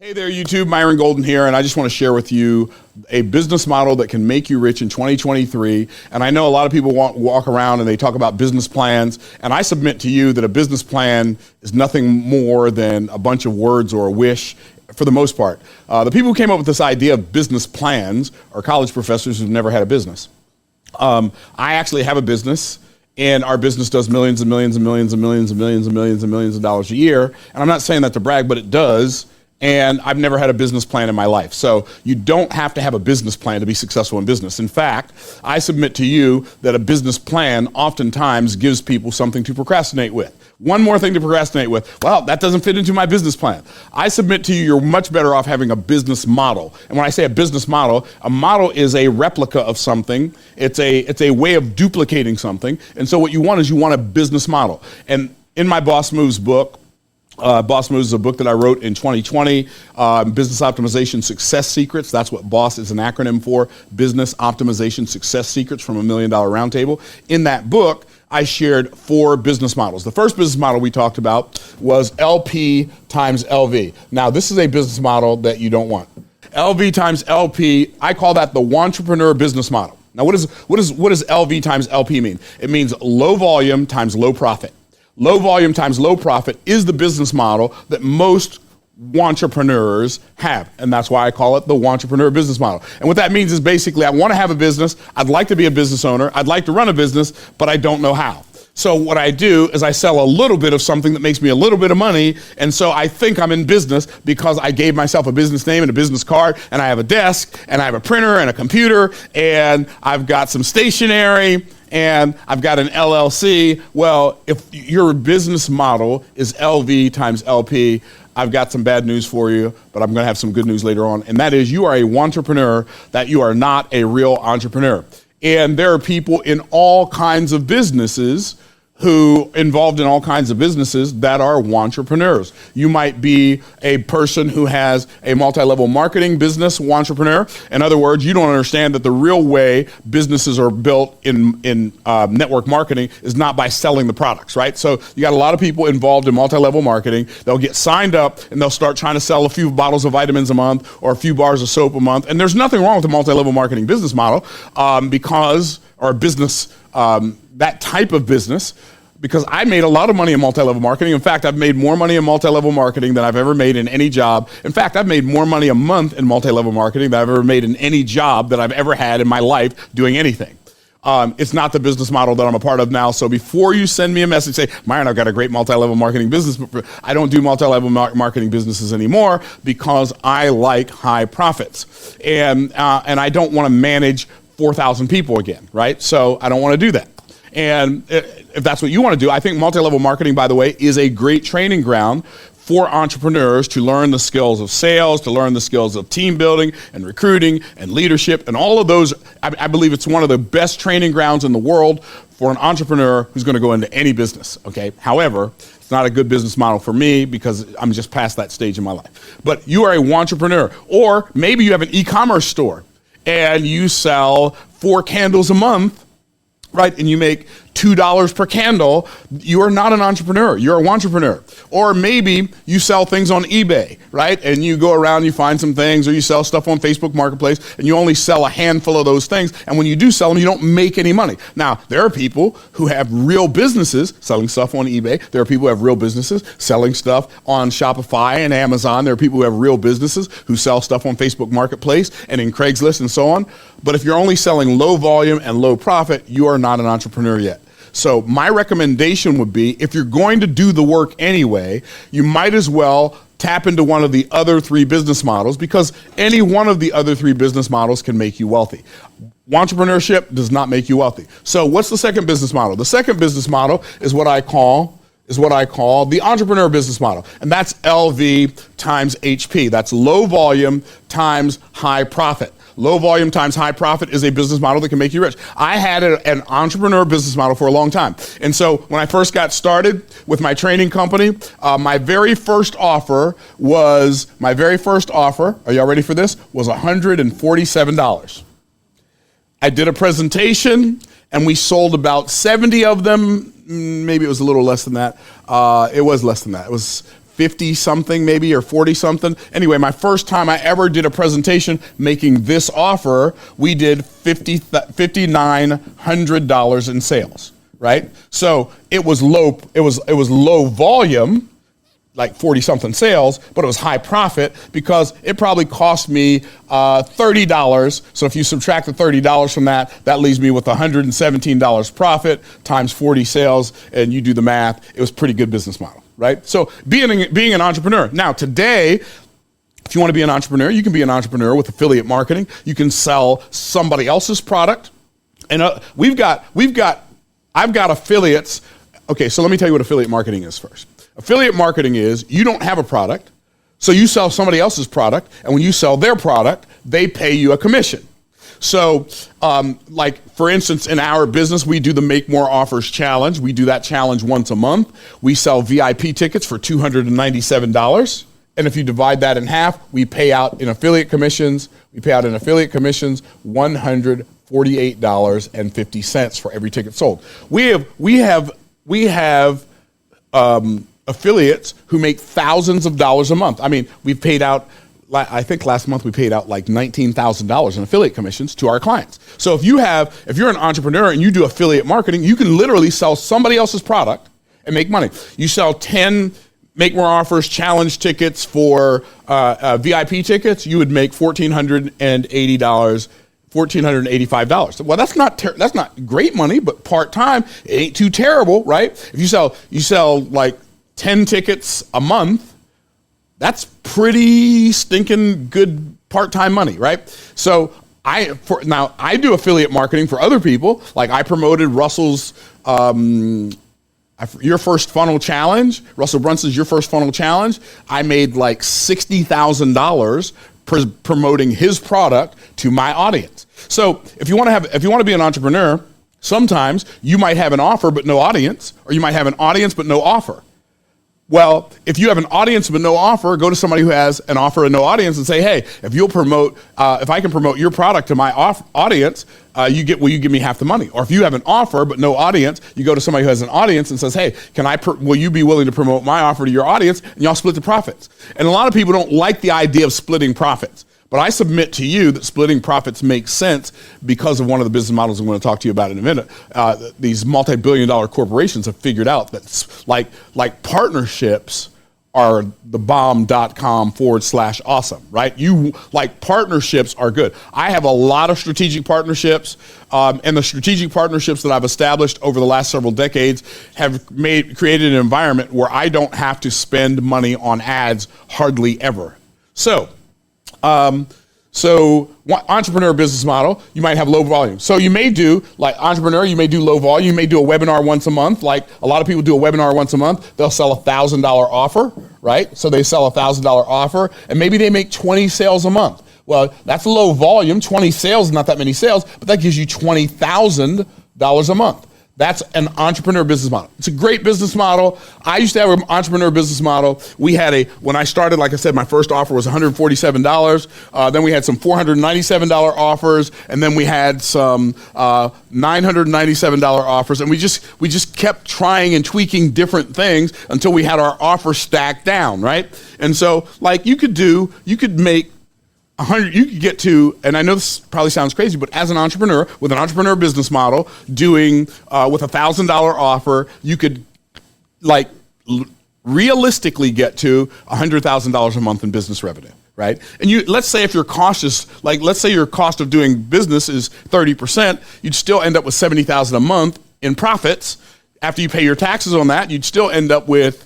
Hey there, YouTube. Myron Golden here, and I just want to share with you a business model that can make you rich in 2023. And I know a lot of people walk around and they talk about business plans, and I submit to you that a business plan is nothing more than a bunch of words or a wish for the most part. The people who came up with this idea of business plans are college professors who've never had a business. I actually have a business. And our business does millions and millions and millions and millions and millions and millions and millions of dollars a year. And I'm not saying that to brag, but it does. And I've never had a business plan in my life. So you don't have to have a business plan to be successful in business. In fact, I submit to you that a business plan oftentimes gives people something to procrastinate with. One more thing to procrastinate with. Well, that doesn't fit into my business plan. I submit to you, you're much better off having a business model. And when I say a model is a replica of something. It's a way of duplicating something. And so what you want is a business model. And in my Boss Moves book, Boss Moves is a book that I wrote in 2020, Business Optimization Success Secrets. That's what BOSS is an acronym for, Business Optimization Success Secrets from $1 Million Roundtable. In that book, I shared 4 business models. The first business model we talked about was LP times LV. Now, this is a business model that you don't want. LV times LP, I call that the Wantrepreneur business model. Now, what does LV times LP mean? It means low volume times low profit. Low volume times low profit is the business model that most wantrepreneurs have. And that's why I call it the Wantrepreneur business model. And what that means is basically I want to have a business. I'd like to be a business owner. I'd like to run a business, but I don't know how. So what I do is I sell a little bit of something that makes me a little bit of money. And so I think I'm in business because I gave myself a business name and a business card, and I have a desk, and I have a printer and a computer, and I've got some stationery, and I've got an LLC. Well, if your business model is LV times LP, I've got some bad news for you, but I'm going to have some good news later on. And that is you are a wantrepreneur, that you are not a real entrepreneur. And there are people in all kinds of businesses involved in all kinds of businesses that are wantrepreneurs. You might be a person who has a multi-level marketing business wantrepreneur. In other words, you don't understand that the real way businesses are built in network marketing is not by selling the products, right? So you got a lot of people involved in multi-level marketing. They'll get signed up and they'll start trying to sell a few bottles of vitamins a month or a few bars of soap a month. And there's nothing wrong with the multi-level marketing business model that type of business, because I made a lot of money in multi-level marketing. In fact, I've made more money in multi-level marketing than I've ever made in any job. In fact, I've made more money a month in multi-level marketing than I've ever made in any job that I've ever had in my life doing anything. It's not the business model that I'm a part of now. So before you send me a message, say, Myron, I've got a great multi-level marketing business. I don't do multi-level marketing businesses anymore because I like high profits. And I don't want to manage 4,000 people again, right? So I don't want to do that. And if that's what you want to do, I think multi-level marketing, by the way, is a great training ground for entrepreneurs to learn the skills of sales, to learn the skills of team building and recruiting and leadership and all of those. I believe it's one of the best training grounds in the world for an entrepreneur who's going to go into any business, okay? However, it's not a good business model for me because I'm just past that stage in my life. But you are a wantrepreneur, or maybe you have an e-commerce store and you sell 4 candles a month, right? And you make $2 per candle. You are not an entrepreneur. You're a wantrepreneur. Or maybe you sell things on eBay, right? And you go around, you find some things, or you sell stuff on Facebook Marketplace, and you only sell a handful of those things. And when you do sell them, you don't make any money. Now, there are people who have real businesses selling stuff on eBay. There are people who have real businesses selling stuff on Shopify and Amazon. There are people who have real businesses who sell stuff on Facebook Marketplace and in Craigslist and so on. But if you're only selling low volume and low profit, you are not an entrepreneur yet. So my recommendation would be, if you're going to do the work anyway, you might as well tap into one of the other 3 business models, because any one of the other 3 business models can make you wealthy. Entrepreneurship does not make you wealthy. So what's the second business model? The second business model is what I call the entrepreneur business model. And that's LV times HP. That's low volume times high profit. Low volume times high profit is a business model that can make you rich. I had an entrepreneur business model for a long time. And so when I first got started with my training company, my very first offer, are y'all ready for this? Was $147. I did a presentation and we sold about 70 of them. Maybe it was a little less than that. It was less than that. It was 50 something maybe, or 40 something. Anyway, my first time I ever did a presentation making this offer, we did $5,900 in sales, right? So it was low volume, like 40 something sales, but it was high profit because it probably cost me $30. So if you subtract the $30 from that, that leaves me with $117 profit times 40 sales, and you do the math. It was a pretty good business model, right? So being an entrepreneur. Now today, if you want to be an entrepreneur, you can be an entrepreneur with affiliate marketing. You can sell somebody else's product. And I've got affiliates. Okay, so let me tell you what affiliate marketing is first. Affiliate marketing is you don't have a product, so you sell somebody else's product, and when you sell their product, they pay you a commission. So, like for instance, in our business, we do the Make More Offers Challenge. We do that challenge once a month. We sell VIP tickets for $297. And if you divide that in half, we pay out in affiliate commissions. $148.50 for every ticket sold. We have affiliates who make thousands of dollars a month. I mean, we've paid out, I think last month we paid out like $19,000 in affiliate commissions to our clients. So if you're an entrepreneur and you do affiliate marketing, you can literally sell somebody else's product and make money. You sell 10 Make More Offers Challenge tickets for VIP tickets, you would make $1,485. Well, that's not great money, but part-time, it ain't too terrible, right? If you sell like 10 tickets a month, that's pretty stinking good part-time money, right? So I do affiliate marketing for other people. Like I promoted Russell's Your First Funnel Challenge, Russell Brunson's Your First Funnel Challenge. I made like $60,000 promoting his product to my audience. So if you want to be an entrepreneur, sometimes you might have an offer but no audience, or you might have an audience but no offer. Well, if you have an audience but no offer, go to somebody who has an offer and no audience and say, hey, if I can promote your product to my audience, will you give me half the money? Or if you have an offer but no audience, you go to somebody who has an audience and says, hey, will you be willing to promote my offer to your audience? And y'all split the profits. And a lot of people don't like the idea of splitting profits. But I submit to you that splitting profits makes sense because of one of the business models I'm going to talk to you about in a minute. These multi-billion-dollar corporations have figured out that like partnerships are the bomb.com/awesome, right? Partnerships are good. I have a lot of strategic partnerships, and the strategic partnerships that I've established over the last several decades have created an environment where I don't have to spend money on ads hardly ever. So entrepreneur business model, you might have low volume. So you may do, like entrepreneur, you may do low volume. You may do a webinar once a month. Like a lot of people do a webinar once a month. They'll sell $1,000 offer, right? So they sell $1,000 offer and maybe they make 20 sales a month. Well, that's low volume. 20 sales, not that many sales, but that gives you $20,000 a month. That's an entrepreneur business model. It's a great business model. I used to have an entrepreneur business model. When I started, like I said, my first offer was $147. Then we had some $497 offers, and then we had some $997 offers, and we just kept trying and tweaking different things until we had our offer stacked down, right? And so, like you could make you could get to, and I know this probably sounds crazy, but as an entrepreneur with an entrepreneur business model, doing with $1,000 offer, you could realistically get to $100,000 a month in business revenue, right? And let's say if your cost is let's say your cost of doing business is 30%, you'd still end up with $70,000 a month in profits. After you pay your taxes on that, you'd still end up with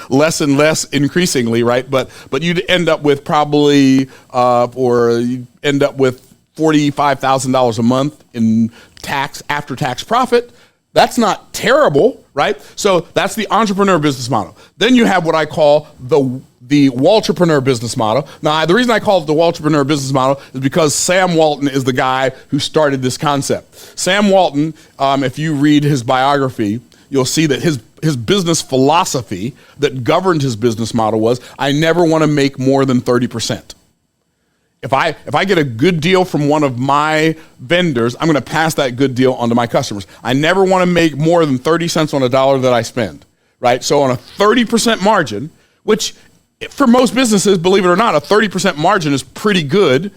less and less increasingly, right? But you'd end up with probably, or you'd end up with $45,000 a month in after tax profit. That's not terrible, right? So that's the entrepreneur business model. Then you have what I call the Wantrepreneur business model. Now, the reason I call it the Wantrepreneur business model is because Sam Walton is the guy who started this concept. Sam Walton, if you read his biography, you'll see that his business philosophy that governed his business model was, I never want to make more than 30%. If I get a good deal from one of my vendors, I'm going to pass that good deal on to my customers. I never want to make more than 30 cents on a dollar that I spend, right? So on a 30% margin, which for most businesses, believe it or not, a 30% margin is pretty good,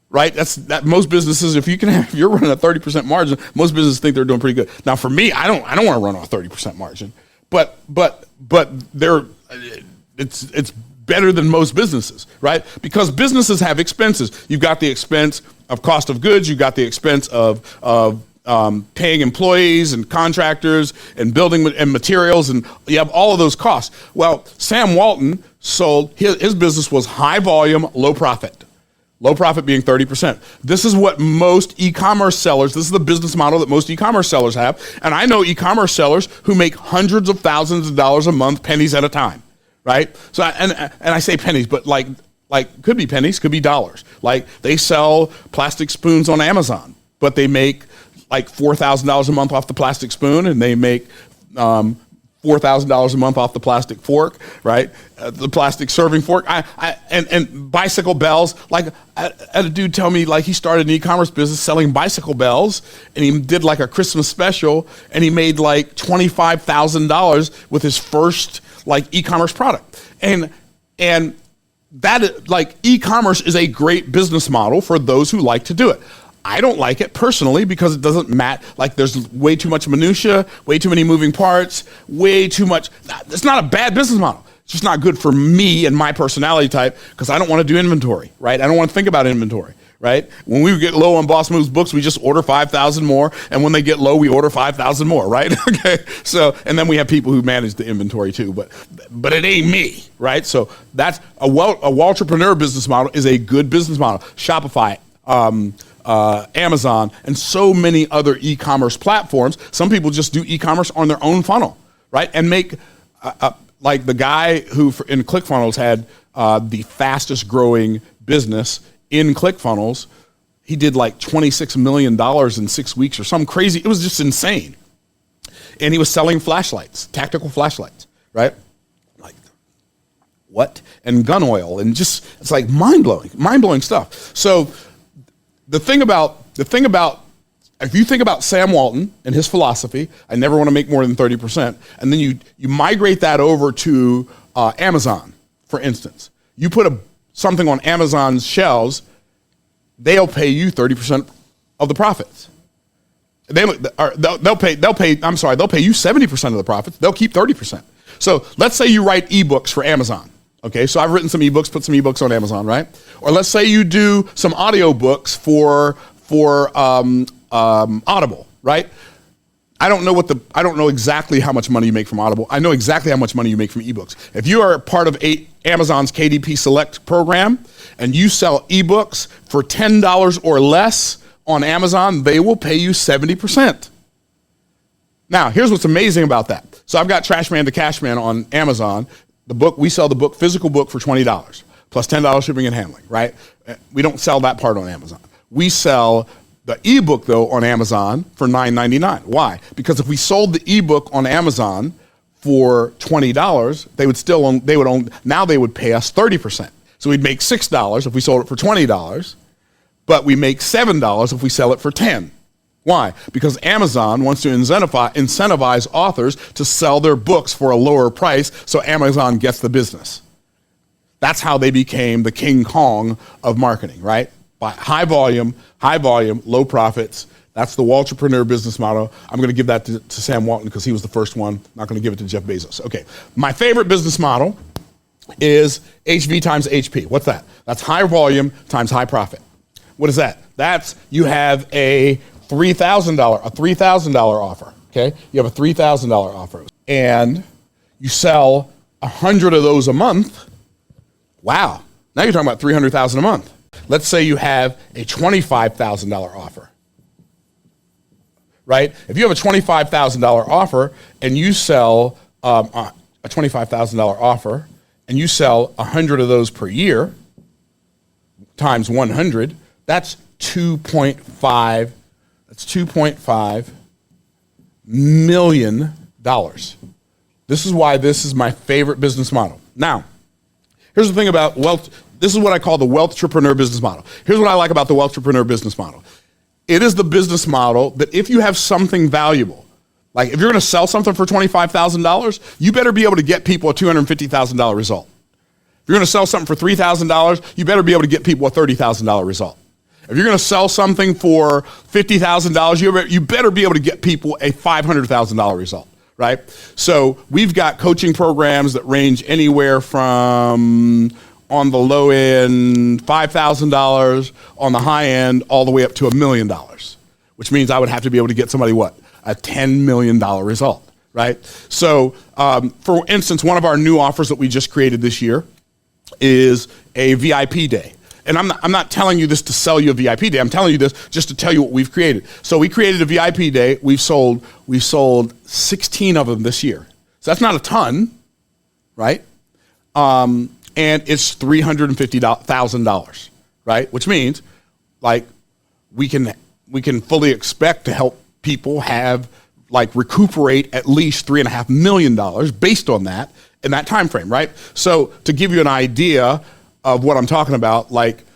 right? That most businesses, if you're running a 30% margin, most businesses think they're doing pretty good. Now for me, I don't want to run on a 30% margin, but it's better than most businesses, right? Because businesses have expenses. You've got the expense of cost of goods. You've got the expense of paying employees and contractors and building and materials, and you have all of those costs. Well, Sam Walton sold, his business was high volume, low profit. Low profit being 30%. This is what most e-commerce sellers, this is the business model that most e-commerce sellers have. And I know e-commerce sellers who make hundreds of thousands of dollars a month, pennies at a time. Right? So, and I say pennies, but like could be pennies, could be dollars. Like they sell plastic spoons on Amazon, but they make like $4,000 a month off the plastic spoon, and they make $4,000 a month off the plastic fork, right? The plastic serving fork. And bicycle bells. Like I had a dude tell me like he started an e-commerce business selling bicycle bells, and he did like a Christmas special, and he made like $25,000 with his first like e-commerce product. And that, like, e-commerce is a great business model for those who like to do it. I don't like it personally because it doesn't matter. Like there's way too much minutia, way too many moving parts, way too much. It's not a bad business model. It's just not good for me and my personality type because I don't want to do inventory, right? I don't want to think about inventory, right? When we get low on Boss Moves books, we just order 5,000 more. And when they get low, we order 5,000 more, right? Okay. So, and then we have people who manage the inventory too, but it ain't me, right? So that's a Wantrepreneur business model is a good business model. Shopify, Amazon, and so many other e-commerce platforms. Some people just do e-commerce on their own funnel, right? And make, like the guy who in ClickFunnels had the fastest growing business in ClickFunnels, he did like $26 million in 6 weeks or something crazy. It was just insane. And he was selling flashlights, tactical flashlights, right? Like, what? And gun oil, and just, it's like mind-blowing stuff. So the thing about, if you think about Sam Walton and his philosophy, I never want to make more than 30%, and then you migrate that over to Amazon, for instance. You put something on Amazon's shelves, they'll pay you 30% of the profits. They'll pay you 70% of the profits. They'll keep 30%. So let's say you write ebooks for Amazon. Okay, so I've written some ebooks, put some ebooks on Amazon, right? Or let's say you do some audio books for Audible, right? I don't know exactly how much money you make from Audible. I know exactly how much money you make from ebooks. If you are part of Amazon's KDP Select program and you sell ebooks for $10 or less on Amazon, they will pay you 70%. Now, here's what's amazing about that. So I've got Trashman to Cashman on Amazon. The book, we sell the book, physical book, for $20 plus $10 shipping and handling, right? We don't sell that part on Amazon. We sell the ebook though on Amazon for $9.99. Why? Because if we sold the ebook on Amazon for $20, they would pay us 30%. So we'd make $6 if we sold it for $20, but we make $7 if we sell it for $10. Why? Because Amazon wants to incentivize authors to sell their books for a lower price, so Amazon gets the business. That's how they became the King Kong of marketing, right? By high volume, low profits. That's the Wantrepreneur business model. I'm going to give that to Sam Walton because he was the first one. I'm not going to give it to Jeff Bezos. Okay. My favorite business model is HV times HP. What's that? That's high volume times high profit. What is that? That's, you have a $3,000 offer, okay? You have a $3,000 offer, and you sell 100 of those a month. Wow, now you're talking about $300,000 a month. Let's say you have a $25,000 offer, right? If you have a $25,000 offer and you sell a $25,000 offer and you sell 100 of those per year times 100, that's $2.5 million. This is why this is my favorite business model. Now, here's the thing about wealth. This is what I call the Wantrepreneur business model. Here's what I like about the Wantrepreneur business model. It is the business model that if you have something valuable Like if you're going to sell something for $25,000, you better be able to get people a $250,000 result. If you're going to sell something for $3,000, you better be able to get people a $30,000 result. If you're going to sell something for $50,000, you better be able to get people a $500,000 result, right? So we've got coaching programs that range anywhere from, on the low end, $5,000, on the high end, all the way up to $1 million, which means I would have to be able to get somebody what? A $10 million result, right? So for instance, one of our new offers that we just created this year is a VIP day. And I'm not telling you this to sell you a VIP day. I'm telling you this just to tell you what we've created. So we created a VIP day. We've sold 16 of them this year. So that's not a ton, right? And it's $350,000, right? Which means like we can fully expect to help people have like recuperate at least $3.5 million based on that in that time frame, right? So to give you an idea of what I'm talking about, like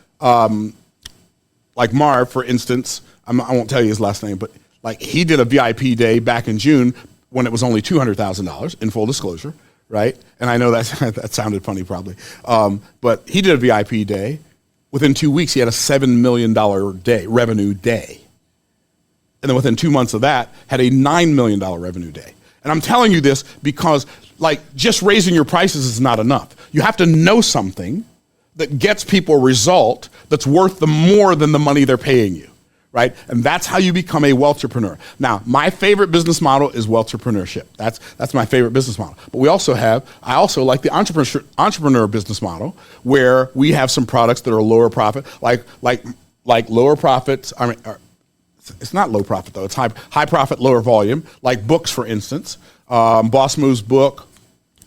Marv, for instance, I won't tell you his last name, but like he did a VIP day back in June when it was only $200,000 in full disclosure, right? And I know that sounded funny probably, but he did a VIP day. Within 2 weeks, he had a $7 million revenue day. And then within 2 months of that, had a $9 million revenue day. And I'm telling you this because like just raising your prices is not enough. You have to know something that gets people a result that's worth more than the money they're paying you, right? And that's how you become a wealthtrepreneur. Now, my favorite business model is wealthpreneurship. That's my favorite business model. But I also like the entrepreneur business model where we have some products that are lower profit, like lower profits. I mean, it's not low profit though. It's high profit, lower volume, like books, for instance. Boss Move's book,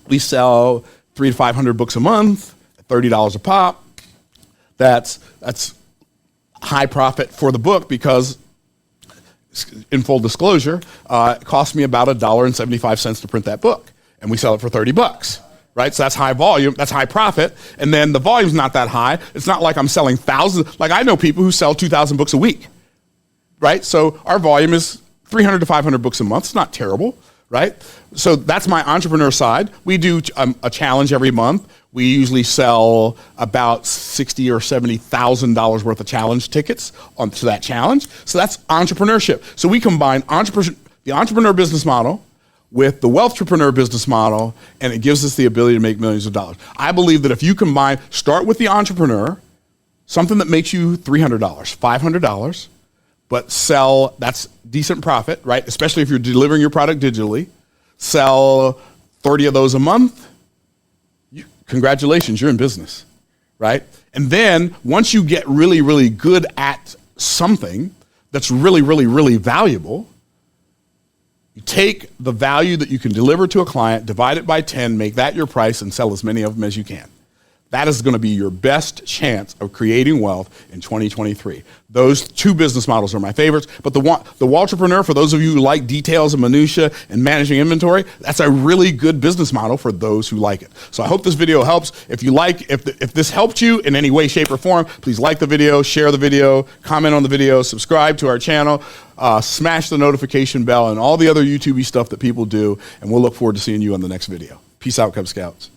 we sell 300 to 500 books a month, $30 a pop. That's high profit for the book because, in full disclosure, it cost me about $1.75 to print that book, and we sell it for $30, right? So that's high volume, that's high profit, and then the volume's not that high. It's not like I'm selling thousands. Like I know people who sell 2,000 books a week, right? So our volume is 300 to 500 books a month. It's not terrible, right? So that's my entrepreneur side. We do a challenge every month. We usually sell about $60,000 or $70,000 worth of challenge tickets to that challenge. So that's entrepreneurship. So we combine the entrepreneur business model with the wealthtrepreneur business model, and it gives us the ability to make millions of dollars. I believe that if you start with the entrepreneur, something that makes you $300, $500, but sell, that's decent profit, right? Especially if you're delivering your product digitally, sell 30 of those a month, congratulations, you're in business, right? And then once you get really, really good at something that's really, really, really valuable, you take the value that you can deliver to a client, divide it by 10, make that your price, and sell as many of them as you can. That is going to be your best chance of creating wealth in 2023. Those two business models are my favorites, but the Wantrepreneur, for those of you who like details and minutia and managing inventory, that's a really good business model for those who like it. So I hope this video helps. If this helped you in any way, shape, or form, please like the video, share the video, comment on the video, subscribe to our channel, smash the notification bell, and all the other YouTube-y stuff that people do, and we'll look forward to seeing you on the next video. Peace out, Cub Scouts.